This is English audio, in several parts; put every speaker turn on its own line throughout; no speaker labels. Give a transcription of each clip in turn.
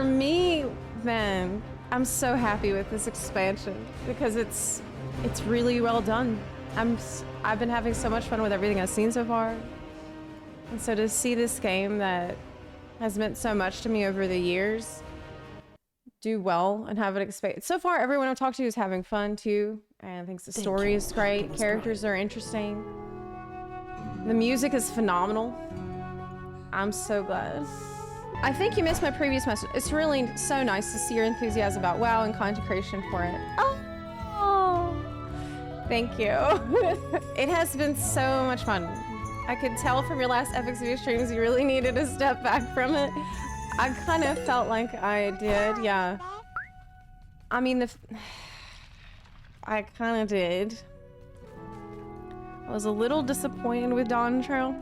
me, man, I'm so happy with this expansion because it's really well done. I've been having so much fun with everything I've seen so far. And so to see this game that has meant so much to me over the years do well and have an experience. So far, everyone I've talked to is having fun too, and thinks the story is great. Characters are interesting. The music is phenomenal. I'm so glad. I think you missed my previous message. It's really so nice to see your enthusiasm about WoW and content creation for it. Oh, thank you. It has been so much fun. I could tell from your last FXV streams you really needed to step back from it. I kind of felt like I did, yeah. I mean, I kind of did. I was a little disappointed with Dawn Trail.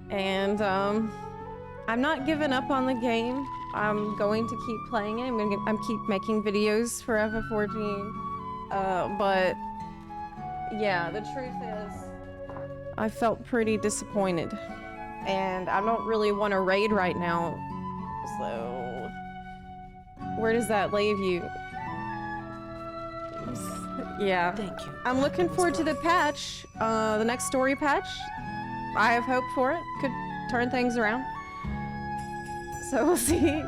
And I'm not giving up on the game. I'm going to keep playing it. I'm keep making videos for FF14. But yeah, the truth is, I felt pretty disappointed. And I don't really want to raid right now. So, where does that leave you? Yeah.
Thank you.
I'm looking forward to the patch, the next story patch. I have hope for it. Could turn things around. So we'll see.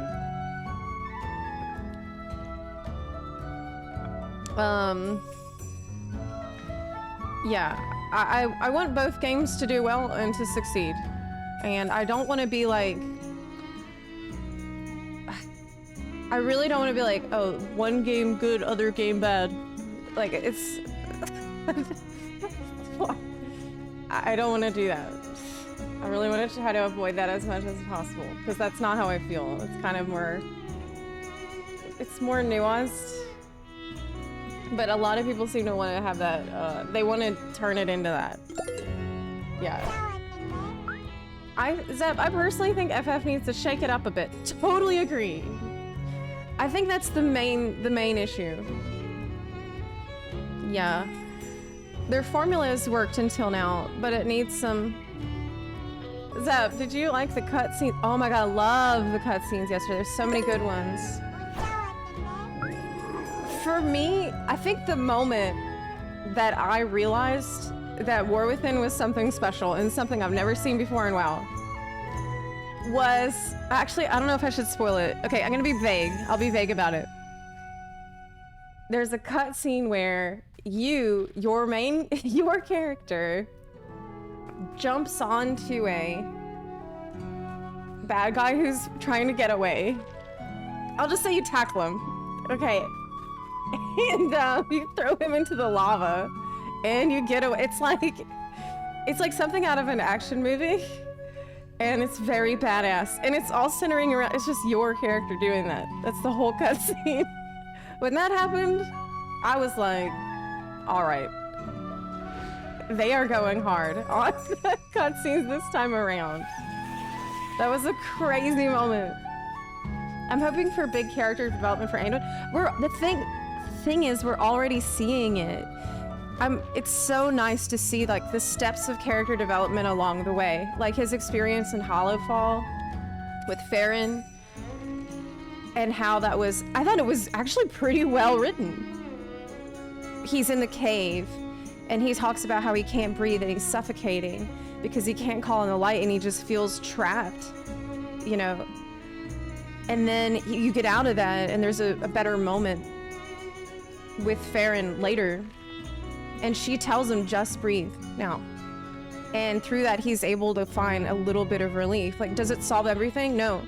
Yeah, I want both games to do well and to succeed. And I don't want to be like, I really don't want to be like, oh, one game good, other game bad. Like, it's, I don't want to do that. I really want to try to avoid that as much as possible, because that's not how I feel. It's kind of more, it's more nuanced. But a lot of people seem to want to have that, they want to turn it into that. Yeah. Zep, I personally think FF needs to shake it up a bit. Totally agree. I think that's the main issue. Yeah. Their formula has worked until now, but it needs some... Zep, did you like the cutscene? Oh my god, I love the cutscenes yesterday. There's so many good ones. For me, I think the moment that I realized that War Within was something special and something I've never seen before in WoW was... Actually, I don't know if I should spoil it. Okay, I'm gonna be vague. I'll be vague about it. There's a cutscene where your character jumps onto a bad guy who's trying to get away. I'll just say you tackle him. Okay. And you throw him into the lava and you get away. It's like something out of an action movie. And it's very badass. And it's all centering around, it's just your character doing that. That's the whole cutscene. When that happened, I was like, all right. They are going hard on the cutscenes this time around. That was a crazy moment. I'm hoping for big character development for Andor. The thing is, we're already seeing it. It's so nice to see like the steps of character development along the way. Like his experience in Hallowfall with Farron and how that was, I thought it was actually pretty well written. He's in the cave and he talks about how he can't breathe and he's suffocating because he can't call on the light and he just feels trapped, you know. And then you get out of that and there's a better moment with Farron later. And she tells him, just breathe now. And through that, he's able to find a little bit of relief. Like, does it solve everything? No.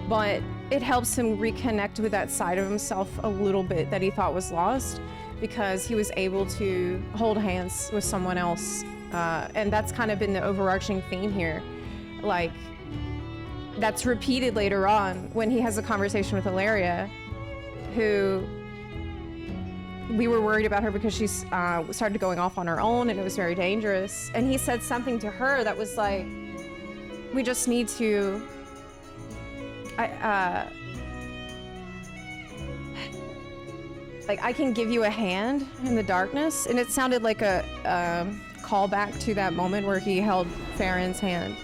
But it helps him reconnect with that side of himself a little bit that he thought was lost because he was able to hold hands with someone else. And that's kind of been the overarching theme here. Like, that's repeated later on when he has a conversation with Ilaria, who... we were worried about her because she started going off on her own and it was very dangerous. And he said something to her that was like, we just need to... like, I can give you a hand in the darkness. And it sounded like a callback to that moment where he held Farron's hand.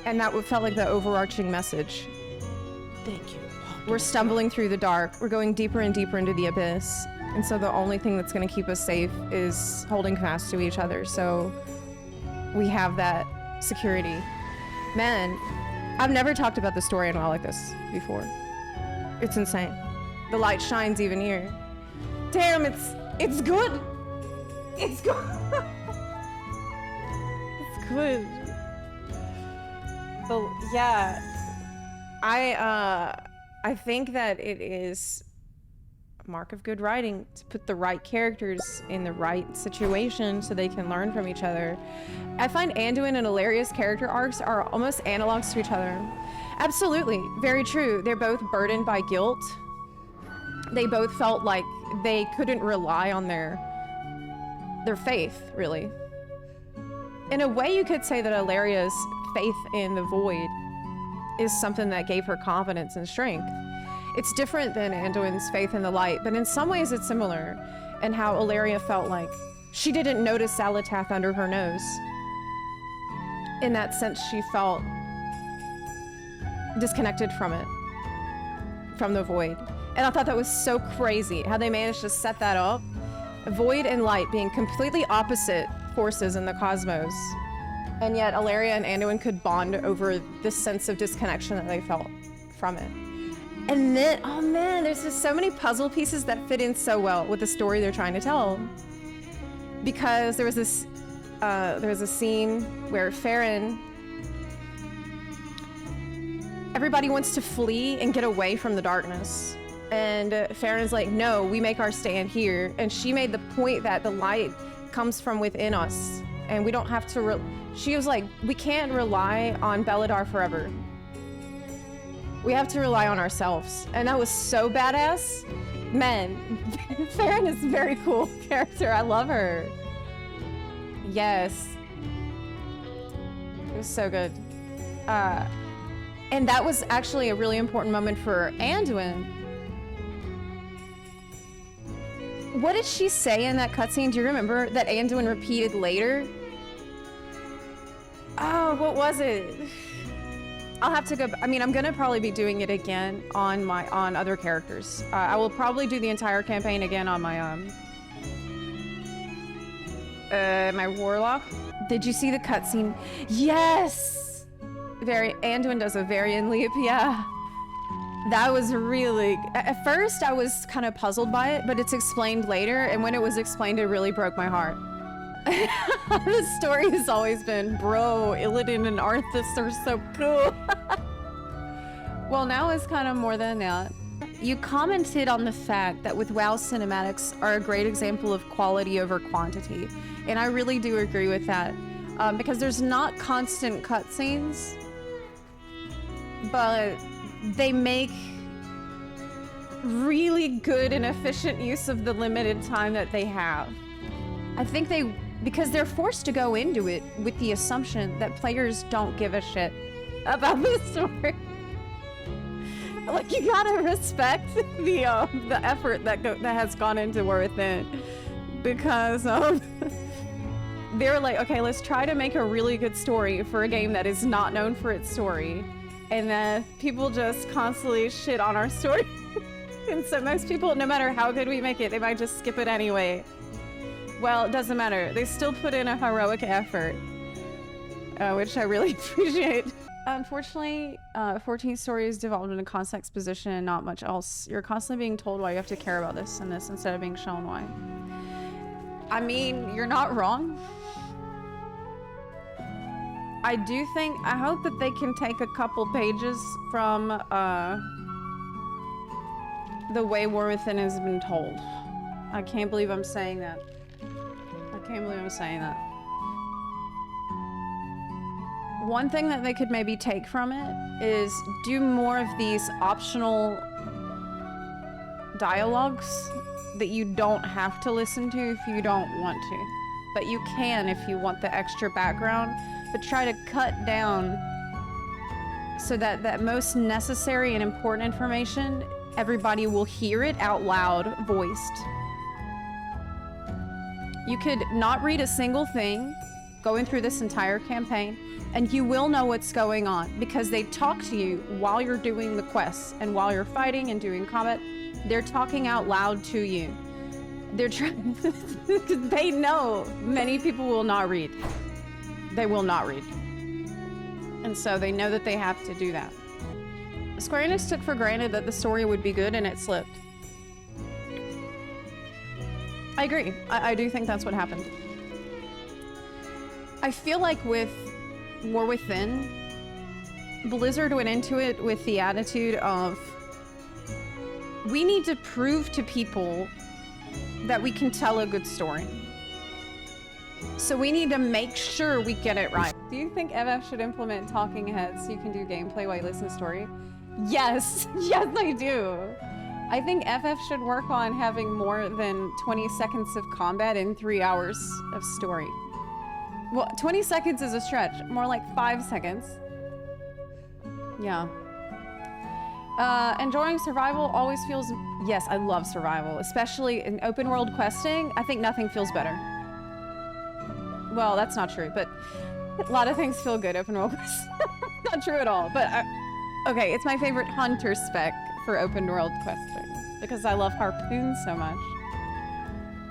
And that felt like the overarching message.
Thank you.
We're stumbling through the dark. We're going deeper and deeper into the abyss. And so the only thing that's going to keep us safe is holding fast to each other. So we have that security. Man, I've never talked about the story in a while like this before. It's insane. The light shines even here. Damn, it's good. It's good. It's good. But yeah, I think that it is a mark of good writing to put the right characters in the right situation so they can learn from each other. I find Anduin and Illyria's character arcs are almost analogs to each other. Absolutely, very true. They're both burdened by guilt. They both felt like they couldn't rely on their faith, really. In a way, you could say that Illyria's faith in the void is something that gave her confidence and strength. It's different than Anduin's faith in the light, but in some ways it's similar in how Illyria felt like she didn't notice Salatath under her nose. In that sense, she felt disconnected from it, from the void. And I thought that was so crazy how they managed to set that up. Void and light being completely opposite forces in the cosmos. And yet Illyria and Anduin could bond over this sense of disconnection that they felt from it. And then, oh man, there's just so many puzzle pieces that fit in so well with the story they're trying to tell. Because there was a scene where Farron, everybody wants to flee and get away from the darkness. And Farron's like, no, we make our stand here. And she made the point that the light comes from within us. And we don't have to, she was like, we can't rely on Belladar forever. We have to rely on ourselves. And that was so badass. Man, Farron is a very cool character. I love her. Yes. It was so good. And that was actually a really important moment for Anduin. What did she say in that cutscene? Do you remember that Anduin repeated later? Oh, what was it? I'll have to go. I mean, I'm gonna probably be doing it again on other characters. I will probably do the entire campaign again on my my warlock. Did you see the cutscene? Yes. Anduin does a Varian leap. Yeah. That was really. At first, I was kind of puzzled by it, but it's explained later, and when it was explained, it really broke my heart. The story has always been, bro, Illidan and Arthas are so cool. Well, now it's kind of more than that. You commented on the fact that with WoW cinematics are a great example of quality over quantity. And I really do agree with that. Because there's not constant cutscenes, but they make really good and efficient use of the limited time that they have. I think because they're forced to go into it with the assumption that players don't give a shit about the story. Like, you gotta respect the effort that has gone into Within, because they were like, okay, let's try to make a really good story for a game that is not known for its story, and then people just constantly shit on our story. And so most people, no matter how good we make it, they might just skip it anyway. Well, it doesn't matter. They still put in a heroic effort, which I really appreciate. Unfortunately, 14 stories devolved into constant exposition and not much else. You're constantly being told why you have to care about this and this instead of being shown why. I mean, you're not wrong. I hope that they can take a couple pages from the way War Within has been told. I can't believe I'm saying that. One thing that they could maybe take from it is do more of these optional dialogues that you don't have to listen to if you don't want to. But you can if you want the extra background, but try to cut down so that that most necessary and important information, everybody will hear it out loud, voiced. You could not read a single thing going through this entire campaign, and you will know what's going on because they talk to you while you're doing the quests and while you're fighting and doing combat. They're talking out loud to you. They're trying. They know many people will not read. They will not read. And so they know that they have to do that. Square Enix took for granted that the story would be good and it slipped. I agree. I do think that's what happened. I feel like with War Within, Blizzard went into it with the attitude of, we need to prove to people that we can tell a good story. So we need to make sure we get it right. Do you think FF should implement talking heads so you can do gameplay while you listen to story? Yes, yes I do. I think FF should work on having more than 20 seconds of combat in 3 hours of story. Well, 20 seconds is a stretch. More like 5 seconds. Yeah. Enjoying survival always feels... Yes, I love survival. Especially in open world questing. I think nothing feels better. Well, that's not true, but a lot of things feel good open world questing. Not true at all, but... okay, it's my favorite hunter spec for open world questing. Because I love harpoons so much.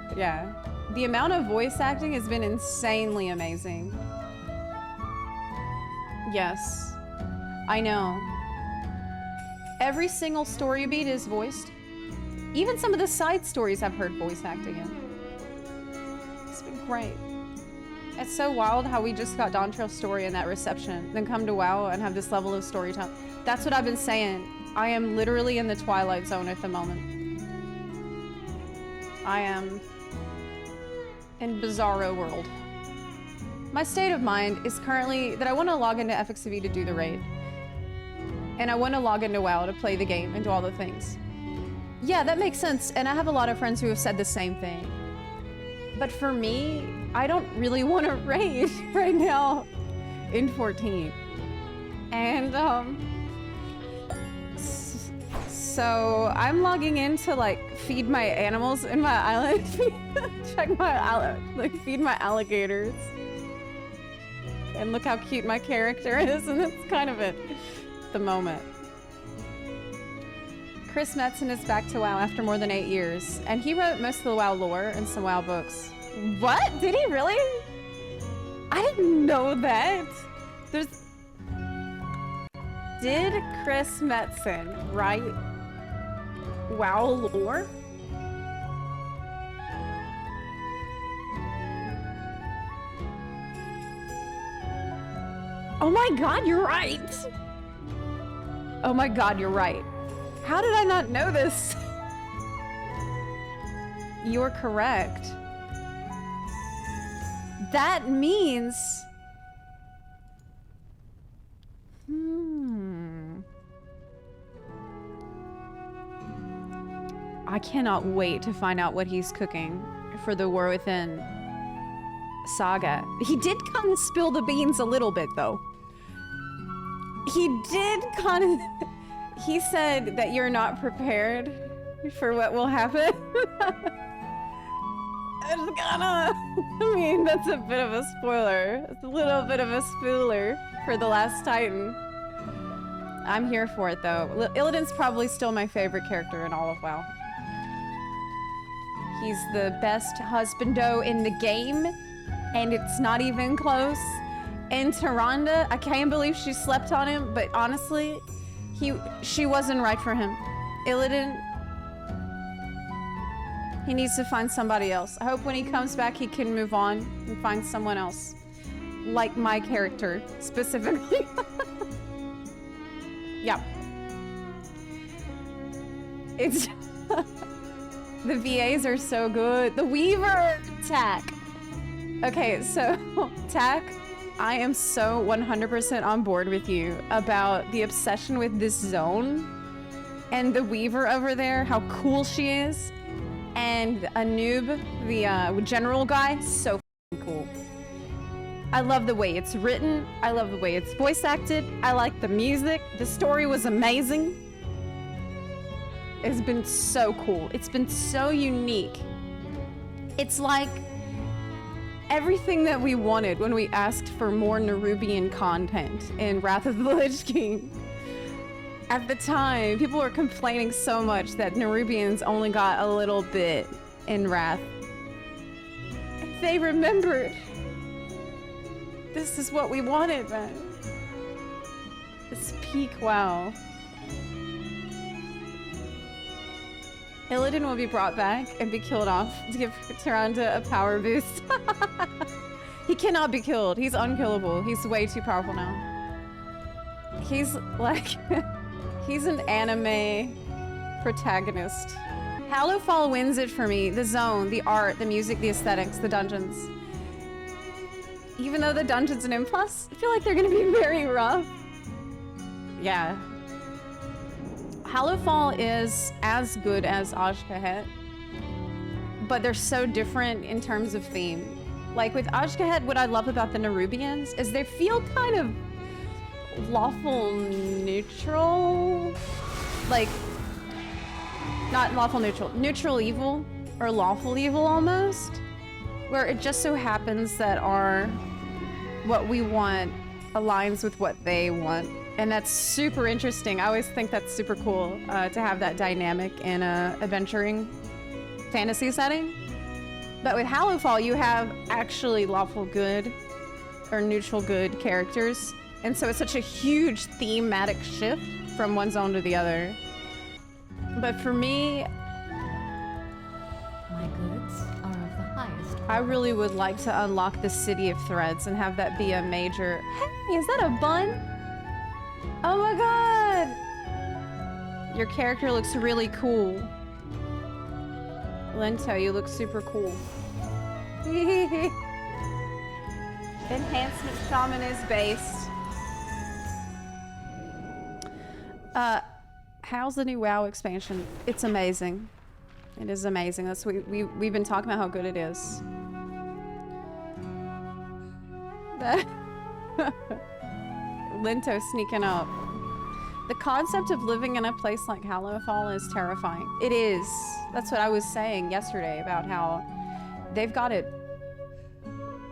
But yeah. The amount of voice acting has been insanely amazing. Yes. I know. Every single story beat is voiced. Even some of the side stories I've heard voice acting in. It's been great. It's so wild how we just got Dawntrail's story in that reception, then come to WoW and have this level of storytelling. That's what I've been saying. I am literally in the Twilight Zone at the moment. I am in Bizarro World. My state of mind is currently that I want to log into FXV to do the raid. And I want to log into WoW to play the game and do all the things. Yeah, that makes sense. And I have a lot of friends who have said the same thing. But for me, I don't really want to raid right now in 14. And, so I'm logging in to like feed my animals in my island. Check my island, like feed my alligators. And look how cute my character is, and that's kind of it at the moment. Chris Metzen is back to WoW after more than 8 years, and he wrote most of the WoW lore and some WoW books. What? Did he really? I didn't know that. Did Chris Metzen write WoW lore? Oh my god, you're right! Oh my god, you're right. How did I not know this? You're correct. That means... I cannot wait to find out what he's cooking for the War Within saga. He did kind of spill the beans a little bit, though. He did kind of... He said that you're not prepared for what will happen. It's kinda... I mean, that's a bit of a spoiler. It's a little bit of a spoiler for The Last Titan. I'm here for it, though. Illidan's probably still my favorite character in all of WoW. He's the best husbando in the game, and it's not even close. And Tyrande, I can't believe she slept on him, but honestly, she wasn't right for him. Illidan, he needs to find somebody else. I hope when he comes back, he can move on and find someone else. Like my character, specifically. Yeah. It's... The VAs are so good. The Weaver! Tack. Okay, so, Tack, I am so 100% on board with you about the obsession with this zone. And the Weaver over there, how cool she is. And Anub, the general guy, so cool. I love the way it's written. I love the way it's voice acted. I like the music. The story was amazing. It's been so cool. It's been so unique. It's like everything that we wanted when we asked for more Nerubian content in Wrath of the Lich King. At the time, people were complaining so much that Nerubians only got a little bit in Wrath. And they remembered. This is what we wanted, man. This peak, wow. Illidan will be brought back and be killed off to give Tyrande a power boost. He cannot be killed. He's unkillable. He's way too powerful now. He's like... he's an anime protagonist. Hallowfall wins it for me. The zone, the art, the music, the aesthetics, the dungeons. Even though the dungeons and M+, I feel like they're gonna be very rough. Yeah. Hallowfall is as good as Azj-Kahet, but they're so different in terms of theme. Like with Azj-Kahet, what I love about the Nerubians is they feel kind of lawful neutral. Like, not lawful neutral, neutral evil or lawful evil almost, where it just so happens that what we want aligns with what they want. And that's super interesting. I always think that's super cool to have that dynamic in a adventuring fantasy setting. But with Hallowfall, you have actually lawful good or neutral good characters. And so it's such a huge thematic shift from one zone to the other. But for me,
my goods are of the highest quality.
I really would like to unlock the City of Threads and have that be a major... Hey, is that a bun? Oh my god! Your character looks really cool. Lento, you look super cool. Enhancement Shaman is based. How's the new WoW expansion? It's amazing. It is amazing. That's what we've been talking about how good it is. Lento sneaking up. The concept of living in a place like Hallowfall is terrifying. It is. That's what I was saying yesterday about how they've got it.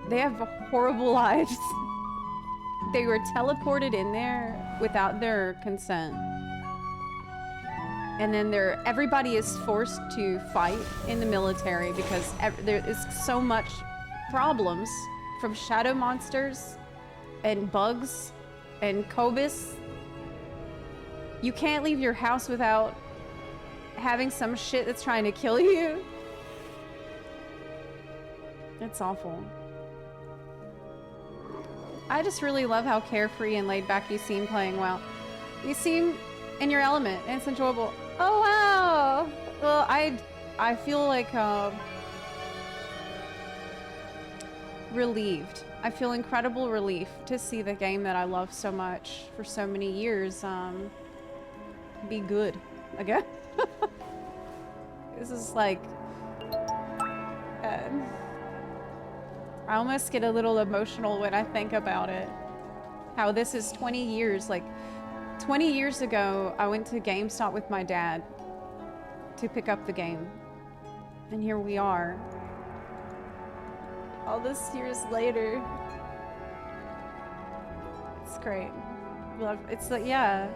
They have horrible lives. They were teleported in there without their consent. And then everybody is forced to fight in the military because there is so much problems from shadow monsters and bugs and Kobus. You can't leave your house without having some shit that's trying to kill you. It's awful. I just really love how carefree and laid back you seem playing WoW. You seem in your element and it's enjoyable. Oh wow! Well, I feel like relieved. I feel incredible relief to see the game that I love so much for so many years be good again. This is like I almost get a little emotional when I think about it. How this is 20 years, like 20 years ago, I went to GameStop with my dad to pick up the game. And here we are. All this years later. It's great. It's like, yeah.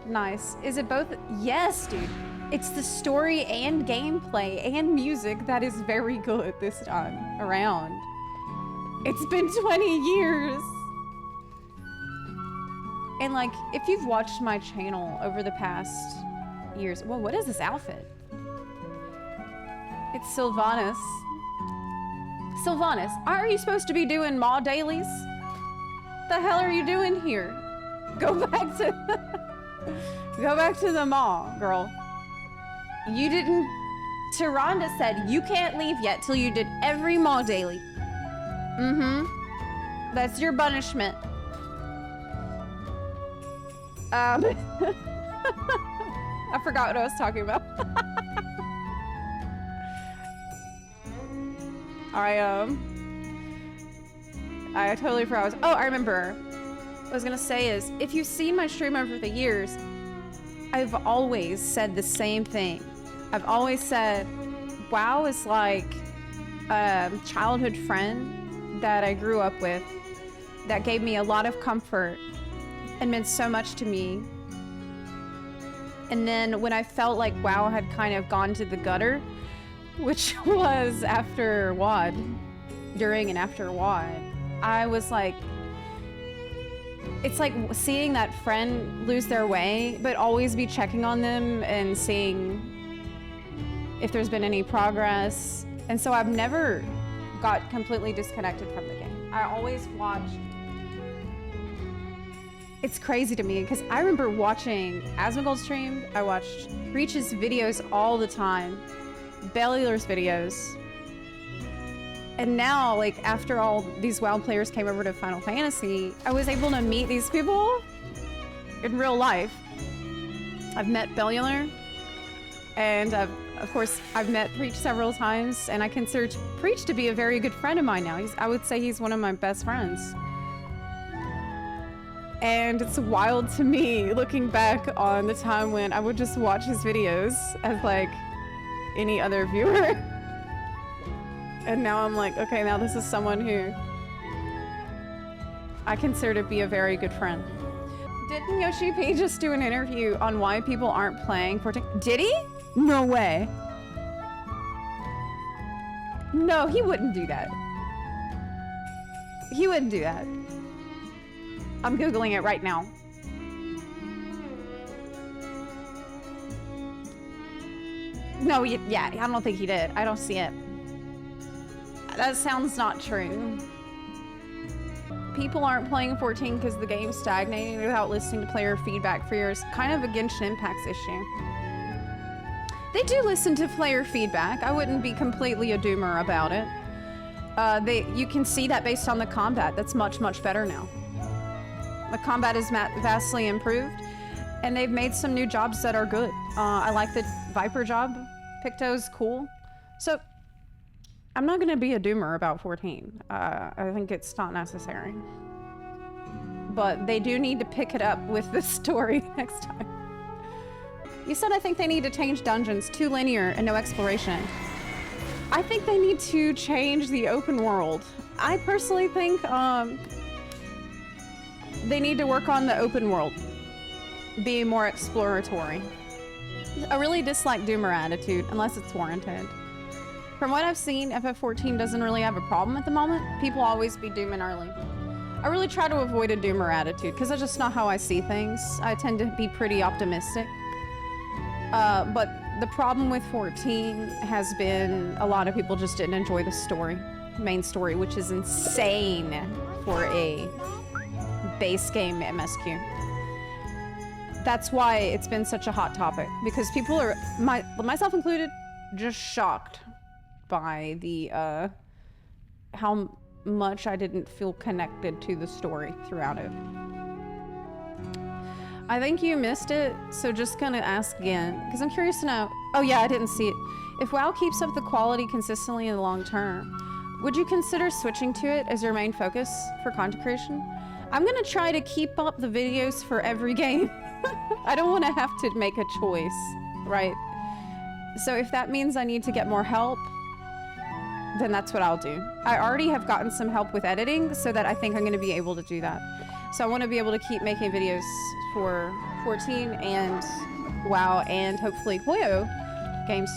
Nice. Is it both? Yes, dude. It's the story and gameplay and music that is very good this time around. It's been 20 years. And like, if you've watched my channel over the past years, well, what is this outfit? It's Sylvanas. Sylvanas, are you supposed to be doing Maw dailies? The hell are you doing here? Go back to the Maw, girl. You didn't... Tyrande said you can't leave yet till you did every Maw daily. Mm-hmm. That's your punishment. I forgot what I was talking about. I totally forgot. Oh, I remember. What I was gonna say is, if you've seen my stream over the years, I've always said the same thing. I've always said, WoW is like
childhood friend that I grew up with that gave me a lot of comfort and meant so much to me. And then when I felt like WoW had kind of gone to the gutter, which was after WoD, during and after WoD, I was like, it's like seeing that friend lose their way, but always be checking on them and seeing if there's been any progress. And so I've never got completely disconnected from the game. I always watched. It's crazy to me because I remember watching Asmongold stream. I watched Reach's videos all the time, Bellular's videos. And now, like, after all these WoW players came over to Final Fantasy, I was able to meet these people in real life. I've met Bellular, and of course, I've met Preach several times, and I consider Preach to be a very good friend of mine now. I would say he's one of my best friends. And it's wild to me looking back on the time when I would just watch his videos as like any other viewer. And now I'm like, okay, now this is someone who I consider to be a very good friend. Didn't Yoshi P just do an interview on why people aren't playing 14? Did he? No way. No, he wouldn't do that. He wouldn't do that. I'm Googling it right now. No, yeah, I don't think he did. I don't see it. That sounds not true. People aren't playing 14 because the game's stagnating without listening to player feedback for years. Kind of a Genshin Impact's issue. They do listen to player feedback. I wouldn't be completely a doomer about it. You can see that based on the combat. That's much, much better now. The combat is vastly improved, and they've made some new jobs that are good. I like the Viper job. Picto's cool. So, I'm not going to be a doomer about 14. I think it's not necessary. But they do need to pick it up with the story next time. You said I think they need to change dungeons, too linear and no exploration. I think they need to change the open world. I personally think they need to work on the open world, be more exploratory. I really dislike doomer attitude, unless it's warranted. From what I've seen, FF14 doesn't really have a problem at the moment. People always be dooming early. I really try to avoid a doomer attitude, because that's just not how I see things. I tend to be pretty optimistic. But the problem with 14 has been a lot of people just didn't enjoy the story, main story, which is insane for a base game MSQ. That's why it's been such a hot topic, because people are, myself included, just shocked by the how much I didn't feel connected to the story throughout it. I think you missed it, so just gonna ask again, because I'm curious to know. Oh yeah, I didn't see it. If WoW keeps up the quality consistently in the long term, would you consider switching to it as your main focus for content creation? I'm gonna try to keep up the videos for every game. I don't want to have to make a choice, right? So if that means I need to get more help, then that's what I'll do. I already have gotten some help with editing, so that I think I'm going to be able to do that. So I want to be able to keep making videos for 14 and WoW and hopefully Hoyo games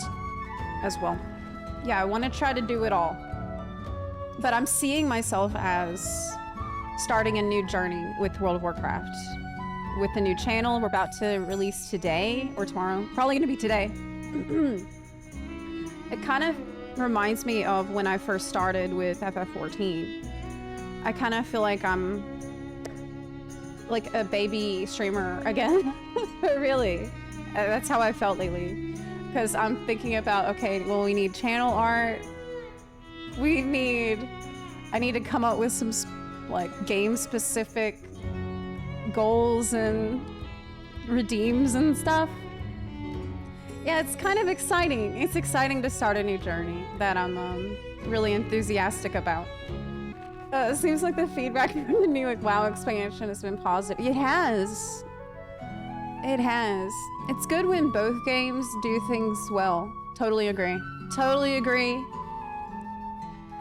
as well. Yeah, I want to try to do it all. But I'm seeing myself as starting a new journey with World of Warcraft. With the new channel we're about to release today or tomorrow. Probably going to be today. It kind of reminds me of when I first started with FF14. I kind of feel like I'm like a baby streamer again. Really. That's how I felt lately. Because I'm thinking about, okay, well, we need channel art. I need to come up with some like game-specific goals and redeems and stuff. Yeah, it's kind of exciting. It's exciting to start a new journey that I'm really enthusiastic about. It seems like the feedback from the new WoW expansion has been positive. It has. It has. It's good when both games do things well. Totally agree. Totally agree.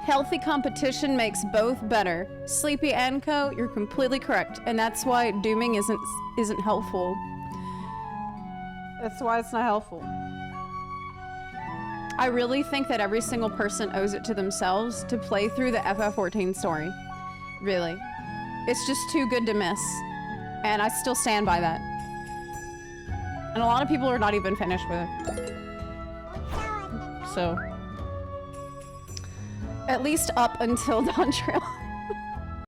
Healthy competition makes both better. Sleepy and Co, you're completely correct, and that's why dooming isn't helpful. That's why it's not helpful. I really think that every single person owes it to themselves to play through the FF14 story. Really. It's just too good to miss. And I still stand by that. And a lot of people are not even finished with it. So. At least up until Dawn Trail.